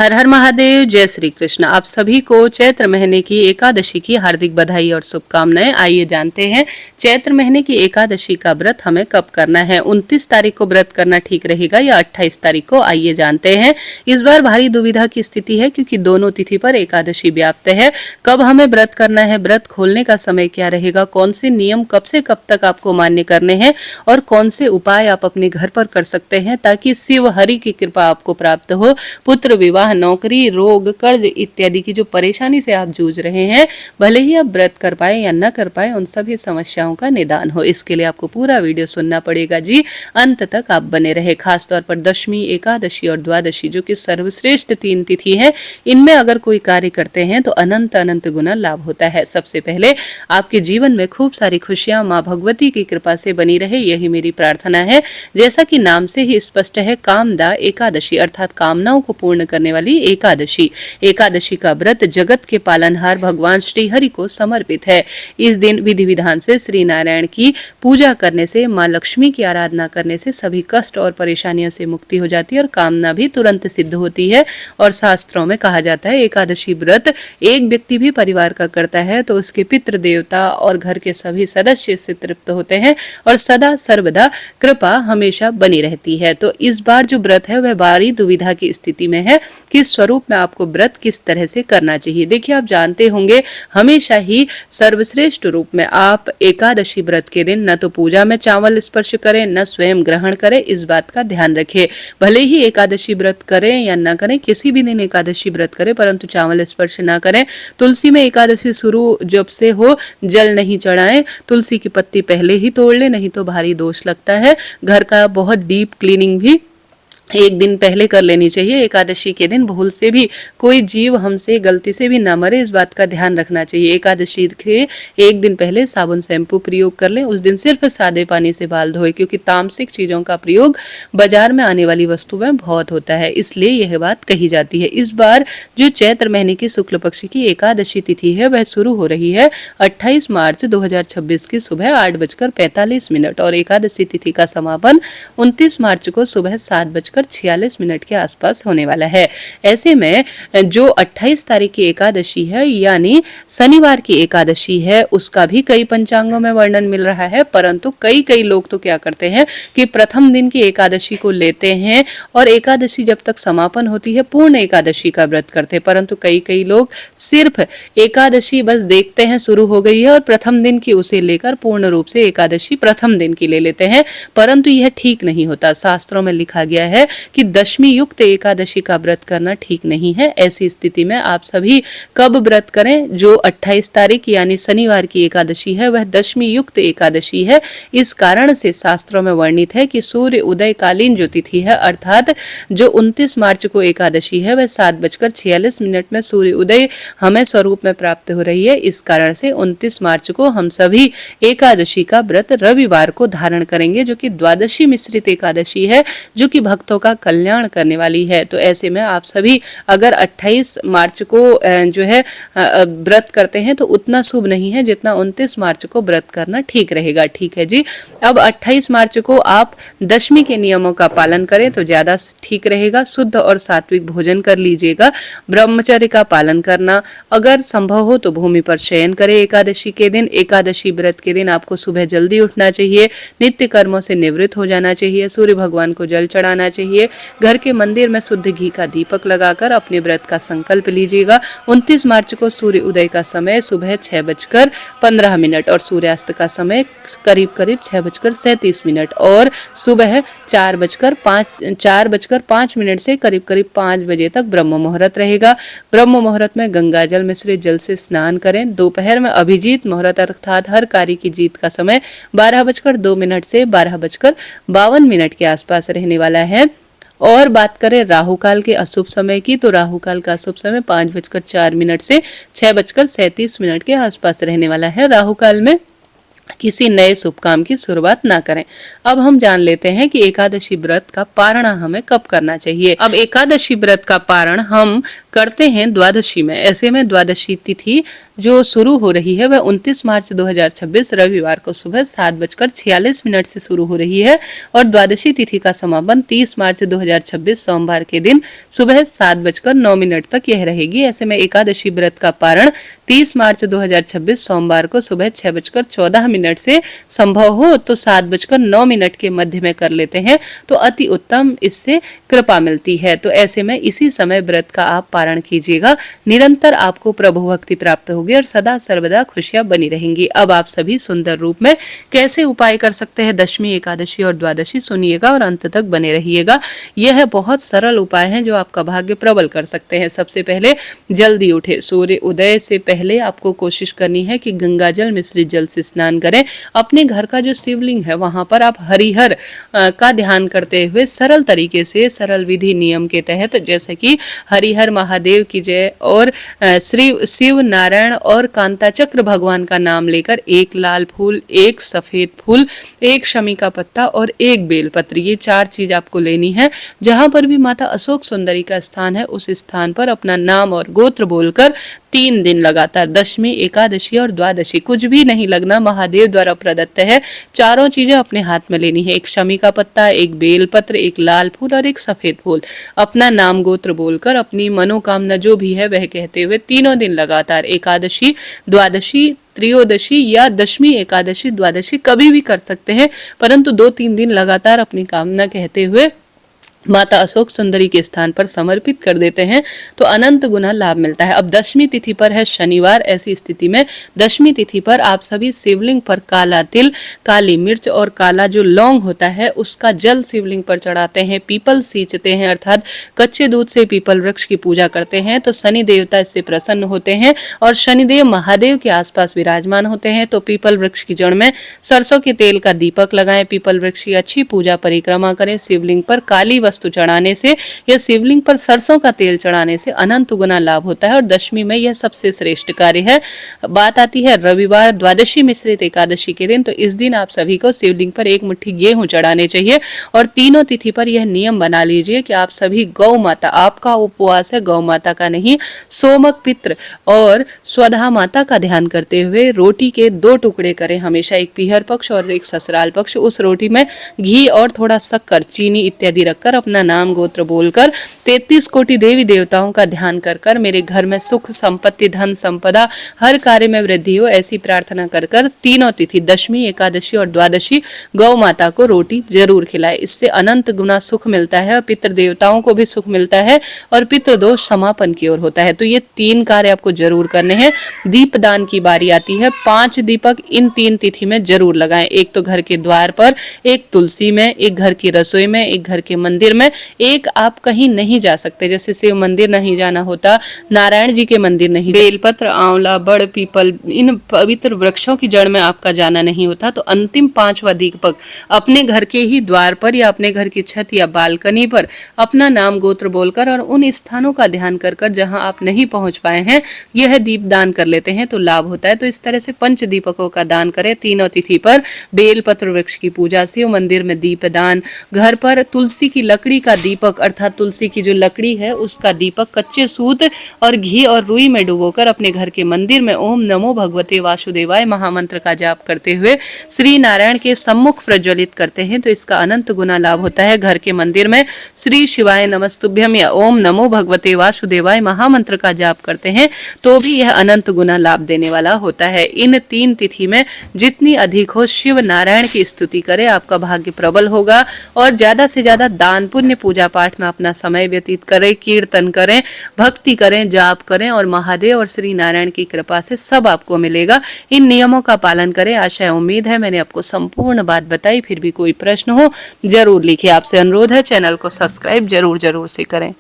हर हर महादेव, जय श्री कृष्ण। आप सभी को चैत्र महीने की एकादशी की हार्दिक बधाई और शुभकामनाएं। आइए जानते हैं चैत्र महीने की एकादशी का व्रत हमें कब करना है। 29 तारीख को व्रत करना ठीक रहेगा या 28 तारीख को, आइए जानते हैं। इस बार भारी दुविधा की स्थिति है क्योंकि दोनों तिथि पर एकादशी व्याप्त है। कब हमें व्रत करना है, व्रत खोलने का समय क्या रहेगा, कौन से नियम कब से कब तक आपको मान्य करने हैं और कौन से उपाय आप अपने घर पर कर सकते हैं ताकि शिव हरि की कृपा आपको प्राप्त हो। पुत्र विवाह, नौकरी, रोग, कर्ज इत्यादि की जो परेशानी से आप जूझ रहे हैं, भले ही आप व्रत कर पाए या न कर पाए, उन सभी समस्याओं का निदान हो। इसके लिए आपको पूरा वीडियो सुनना पड़ेगा जी, अंत तक आप बने रहे। खासतौर पर दशमी, एकादशी और द्वादशी जो कि सर्वश्रेष्ठ 3 तिथि है, इनमें अगर कोई कार्य करते हैं तो अनंत अनंत गुना लाभ होता है। सबसे पहले आपके जीवन में खूब सारी खुशियां माँ भगवती की कृपा से बनी रहे, यही मेरी प्रार्थना है। जैसा कि नाम से ही स्पष्ट है, कामदा एकादशी अर्थात कामनाओं को पूर्ण करने वाली एकादशी। एकादशी का व्रत जगत के पालनहार भगवान श्री हरि को समर्पित है। इस दिन विधि विधान से श्री नारायण की पूजा करने से, माँ लक्ष्मी की आराधना करने से सभी कष्ट और परेशानियों से मुक्ति हो जाती है और कामना भी तुरंत सिद्ध होती है। और शास्त्रों में कहा जाता है, एकादशी व्रत एक व्यक्ति भी परिवार का करता है तो उसके पितृ देवता और घर के सभी सदस्य से तृप्त होते हैं और सदा सर्वदा कृपा हमेशा बनी रहती है। तो इस बार जो व्रत है वह भारी दुविधा की स्थिति में है कि स्वरूप में आपको व्रत किस तरह से करना चाहिए। देखिए, आप जानते होंगे हमेशा ही सर्वश्रेष्ठ रूप में आप एकादशी व्रत के दिन न तो पूजा में चावल स्पर्श करें, न स्वयं ग्रहण करें। इस बात का ध्यान रखें। भले ही एकादशी व्रत करें या न करें, किसी भी दिन एकादशी व्रत करें, परंतु चावल स्पर्श न करें। तुलसी में एकादशी शुरू जब से हो जल नहीं चढ़ाएं। तुलसी की पत्ती पहले ही तोड़ ले, नहीं तो भारी दोष लगता है। घर का बहुत डीप क्लीनिंग भी एक दिन पहले कर लेनी चाहिए। एकादशी के दिन भूल से भी कोई जीव हमसे गलती से भी ना मरे, इस बात का ध्यान रखना चाहिए। एकादशी के एक दिन पहले साबुन शैम्पू प्रयोग कर लें। उस दिन सिर्फ सादे पानी से बाल धोए, क्योंकि तामसिक चीजों का प्रयोग बाजार में आने वाली वस्तु में बहुत होता है, इसलिए यह बात कही जाती है। इस बार जो चैत्र महीने की शुक्ल पक्ष की एकादशी तिथि है वह शुरू हो रही है 28 मार्च 2026 की सुबह 8:45 और एकादशी तिथि का समापन 29 मार्च को सुबह 7:46 के आसपास होने वाला है। ऐसे में जो 28 तारीख की एकादशी है यानी शनिवार की एकादशी है, उसका भी कई पंचांगों में वर्णन मिल रहा है, परंतु कई लोग तो क्या करते हैं कि प्रथम दिन की एकादशी को लेते हैं और एकादशी जब तक समापन होती है पूर्ण एकादशी का व्रत करते हैं। परंतु कई लोग सिर्फ एकादशी बस देखते हैं शुरू हो गई है और प्रथम दिन की उसे लेकर पूर्ण रूप से एकादशी प्रथम दिन की ले लेते हैं, परंतु यह ठीक नहीं होता। शास्त्रों में लिखा गया है कि दशमी युक्त एकादशी का व्रत करना ठीक नहीं है। ऐसी स्थिति में आप सभी कब व्रत करें? जो 28 तारीख यानी शनिवार की एकादशी है वह दशमी युक्त एकादशी है। इस कारण से शास्त्रों में वर्णित है कि सूर्य उदय कालीन जो तिथि है, अर्थात जो 29 मार्च को एकादशी है वह 7:46 में सूर्य उदय हमें स्वरूप में प्राप्त हो रही है। इस कारण से 29 मार्च को हम सभी एकादशी का व्रत रविवार को धारण करेंगे, जो कि द्वादशी मिश्रित एकादशी है, जो कि भक्तों का कल्याण करने वाली है। तो ऐसे में आप सभी अगर 28 मार्च को जो है व्रत करते हैं तो उतना शुभ नहीं है जितना 29 मार्च को व्रत करना ठीक रहेगा। ठीक है जी। अब 28 मार्च को आप दशमी के नियमों का पालन करें तो ज्यादा ठीक रहेगा। शुद्ध और सात्विक भोजन कर लीजिएगा। ब्रह्मचर्य का पालन करना, अगर संभव हो तो भूमि पर शयन करें। एकादशी के दिन, एकादशी व्रत के दिन आपको सुबह जल्दी उठना चाहिए, नित्य कर्मों से निवृत्त हो जाना चाहिए, सूर्य भगवान को जल चढ़ाना चाहिए। घर के मंदिर में शुद्ध घी का दीपक लगाकर अपने व्रत का संकल्प लीजिएगा। 29 मार्च को सूर्य उदय का समय सुबह 6:15 और सूर्यास्त का समय करीब 6:37 और सुबह 4:05 से करीब 5 बजे तक ब्रह्म मुहूर्त रहेगा। ब्रह्म मुहूर्त में गंगा जल मिश्रित जल से स्नान करें। दोपहर में अभिजीत मुहूर्त अर्थात हर कार्य की जीत का समय 12:02 से 12:52 के आसपास रहने वाला है। और बात करें राहु काल के अशुभ समय की, तो राहु काल का अशुभ समय 5:04 से 6:37 के आसपास रहने वाला है। राहु काल में किसी नए शुभ काम की शुरुआत ना करें। अब हम जान लेते हैं कि एकादशी व्रत का पारण हमें कब करना चाहिए। अब एकादशी व्रत का पारण हम करते हैं द्वादशी में। ऐसे में द्वादशी तिथि जो शुरू हो रही है वह 29 मार्च 2026 रविवार को सुबह 7:46 से शुरू हो रही है और द्वादशी तिथि का समापन 30 मार्च 2026 सोमवार के दिन सुबह 7:09 तक यह रहेगी। ऐसे में एकादशी व्रत का पारण 30 मार्च 2026 सोमवार को सुबह 6:14 से संभव हो तो 7:09 के मध्य में कर लेते हैं तो अति उत्तम, इससे कृपा मिलती है। तो ऐसे में इसी समय व्रत का आप पारण कीजिएगा, निरंतर आपको प्रभु भक्ति प्राप्त होगी और सदा सर्वदा खुशियां बनी रहेंगी। अब आप सभी सुंदर रूप में कैसे उपाय कर सकते हैं दशमी, एकादशी और द्वादशी, सुनिएगा और अंत तक बने रहिएगा। यह बहुत सरल उपाय है जो आपका भाग्य प्रबल कर सकते हैं। सबसे पहले जल्दी उठे, सूर्य उदय से पहले आपको कोशिश करनी है कि गंगा जल मिश्रित जल से स्नान करें। अपने घर का जो शिवलिंग है वहां पर आप हरिहर का ध्यान करते हुए सरल तरीके से, सरल विधि नियम के तहत, जैसे कि हरिहर महादेव की जय और श्री शिव नारायण और कांता चक्र भगवान का नाम लेकर एक लाल फूल, एक सफेद फूल, एक शमी का पत्ता और एक बेलपत्र, ये 4 चीज आपको लेनी है। जहां पर भी माता अशोक सुंदरी का स्थान है उस स्थान पर अपना नाम और गोत्र बोलकर 3 दिन लगातार, दशमी, एकादशी और द्वादशी, कुछ भी नहीं लगना, महादेव द्वारा प्रदत्त है। चारों चीजें अपने हाथ में लेनी है, एक शमी का पत्ता, एक बेलपत्र, एक लाल फूल और एक सफेद फूल। अपना नाम गोत्र बोलकर अपनी मनोकामना जो भी है वह कहते हुए 3 दिन लगातार, एकादशी, द्वादशी, त्रयोदशी या दशमी, एकादशी, द्वादशी कभी भी कर सकते हैं, परंतु 2-3 दिन लगातार अपनी कामना कहते हुए माता अशोक सुंदरी के स्थान पर समर्पित कर देते हैं तो अनंत गुना लाभ मिलता है। अब दशमी तिथि पर है शनिवार, ऐसी स्थिति में दशमी तिथि पर आप सभी शिवलिंग पर काला तिल, काली मिर्च और काला जो लौंग होता है उसका जल शिवलिंग पर चढ़ाते हैं, पीपल सींचते हैं अर्थात कच्चे दूध से पीपल वृक्ष की पूजा करते हैं तो शनि देवता इससे प्रसन्न होते हैं और शनिदेव महादेव के आसपास विराजमान होते हैं। तो पीपल वृक्ष की जड़ में सरसों के तेल का दीपक लगाएं, पीपल वृक्ष की अच्छी पूजा परिक्रमा करें। शिवलिंग पर काली वस्तु चढ़ाने से या शिवलिंग पर सरसों का तेल चढ़ाने से अनंत गुना लाभ होता है और दशमी में यह सबसे श्रेष्ठ कार्य है। बात आती है रविवार, द्वादशी मिश्रित एकादशी के दिन, तो इस दिन आप सभी को शिवलिंग पर 1 मुट्ठी गेहूं चढ़ाने चाहिए और तीनों तिथि पर यह नियम बना लीजिए कि आप सभी गौ माता, आपका उपवास है गौ माता का नहीं, सोमक पित्र और स्वधा माता का ध्यान करते हुए रोटी के 2 टुकड़े करें, हमेशा एक पीहर पक्ष और एक ससुराल पक्ष। उस रोटी में घी और थोड़ा शक्कर, चीनी इत्यादि रखकर अपना नाम गोत्र बोलकर 33 कोटि देवी देवताओं का ध्यान कर कर मेरे घर में सुख, संपत्ति, धन, संपदा, हर कार्य में वृद्धि हो, ऐसी प्रार्थना कर कर तीनों तिथि दशमी, एकादशी और द्वादशी गौ माता को रोटी जरूर खिलाए। इससे अनंत गुना सुख मिलता है और पितृ देवताओं को भी सुख मिलता है और पितृदोष समापन की ओर होता है। तो ये 3 कार्य आपको जरूर करने हैं। दीपदान की बारी आती है, 5 दीपक इन 3 तिथि में जरूर लगाएं। एक तो घर के द्वार पर, एक तुलसी में, एक घर की रसोई में, एक घर के मंदिर में, एक आप कहीं नहीं जा सकते, जैसे शिव मंदिर नहीं जाना होता, नारायण जी के मंदिर नहीं, बेलपत्र, आंवला, बड़, पीपल, इन पवित्र वृक्षों की जड़ में आपका जाना नहीं होता, तो अंतिम 5वां दीपक अपने घर के ही द्वार पर या अपने घर की छत या बालकनी पर अपना नाम गोत्र बोलकर और उन स्थानों का ध्यान कर कर जहां आप नहीं पहुंच पाए हैं यह दीप दान कर लेते हैं तो लाभ होता है। तो इस तरह से 5 दीपकों का दान करें तीनों तिथि पर। बेलपत्र वृक्ष की पूजा, शिव मंदिर में दीप दान, घर पर तुलसी की लकड़ी का दीपक अर्थात तुलसी की जो लकड़ी है उसका दीपक कच्चे सूत और घी और रुई में डुबोकर अपने घर के मंदिर में ओम नमो भगवते वासुदेवाय महामंत्र का जाप करते हुए श्री नारायण के सम्मुख प्रज्वलित करते हैं तो इसका अनंत गुना लाभ होता है। घर के मंदिर में श्री शिवाय नमस्तुभ्यम या ओम नमो भगवते वासुदेवाय महामंत्र का जाप करते हैं तो भी यह अनंत गुना लाभ देने वाला होता है। इन 3 तिथि में जितनी अधिक हो शिव नारायण की स्तुति करें, आपका भाग्य प्रबल होगा और ज्यादा से ज्यादा दान पुण्य पूजा पाठ में अपना समय व्यतीत करें, कीर्तन करें, भक्ति करें, जाप करें और महादेव और श्री नारायण की कृपा से सब आपको मिलेगा। इन नियमों का पालन करें। आशा उम्मीद है मैंने आपको संपूर्ण बात बताई। फिर भी कोई प्रश्न हो जरूर लिखिए। आपसे अनुरोध है चैनल को सब्सक्राइब जरूर से करें।